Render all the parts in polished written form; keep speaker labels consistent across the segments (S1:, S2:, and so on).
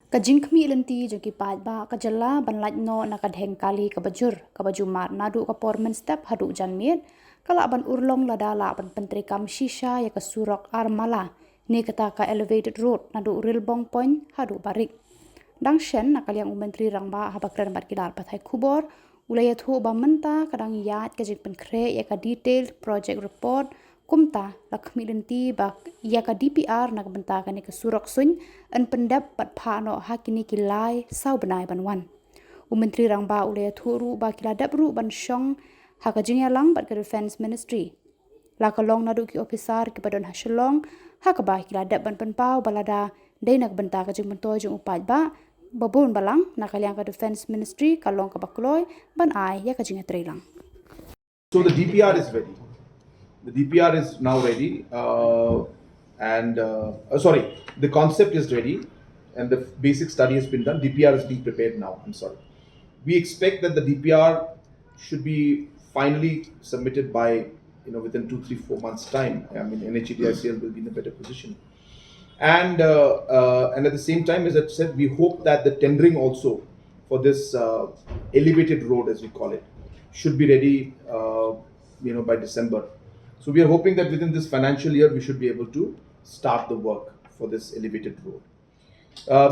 S1: Kajing kami lenti jogi padba kajalla banlaj no na kadheng kali kabajur kabajumar Naduh kapormen step Haduh janmiet kala ban Urlong ladala ban pentri kam Shisha ya ke Surok Armala ni kata ka elevated road Naduh Rilbong point Haduh Barik dang shen na kaliang menteri rangba habakran bat kidal pathai Khubor ulaya thu ba menta kadang yat kajing penkre ya ka detailed project report kumta lakmi lenti bak ya ka DPR na benta ka ni ke Surok sun an pendap pat pha no hakini kilai sau benai banwan menteri rangba ulaya thu ru ba kiladap ru ban shong hakajing yalang bat ke defense ministry la kalong Naduh ki officer ki padon Shillong hakaba kiladap ban penpau balada dei nak benta ka jing mentoi jing upat ba babun balang na kaliang ka defense ministry kalong ka bakloi ban ai ya ka jing atrelang.
S2: So the DPR is ready. The DPR is now ready, the concept is ready, and the basic study has been done. DPR is being prepared now. We expect that the DPR should be finally submitted by within 2, 3, 4 months time. I mean, NHEDICL will be in a better position, and at the same time, as I said, we hope that the tendering also for this elevated road, as we call it, should be ready by December. So we are hoping that within this financial year we should be able to start the work for this elevated road.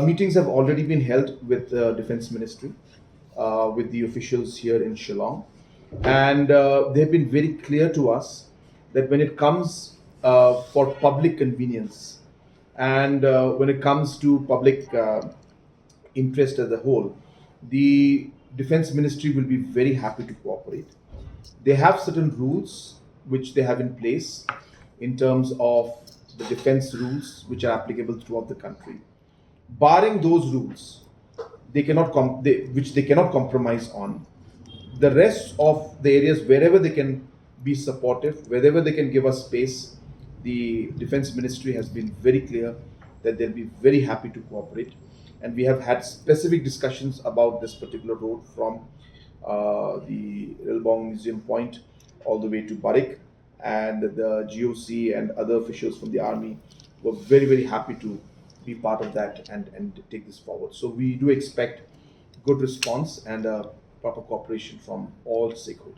S2: Meetings have already been held with the Defence Ministry, with the officials here in Shillong, and they have been very clear to us that when it comes for public convenience and when it comes to public interest as a whole, the Defence Ministry will be very happy to cooperate. They have certain rules which they have in place in terms of the defense rules which are applicable throughout the country. Barring those rules, they cannot which they cannot compromise on. The rest of the areas wherever they can be supportive, wherever they can give us space, the Defense Ministry has been very clear that they'll be very happy to cooperate. And we have had specific discussions about this particular road from the Rilbong Museum Point all the way to Barik, and the GOC and other officials from the army were very, very happy to be part of that and take this forward. So we do expect good response and proper cooperation from all stakeholders.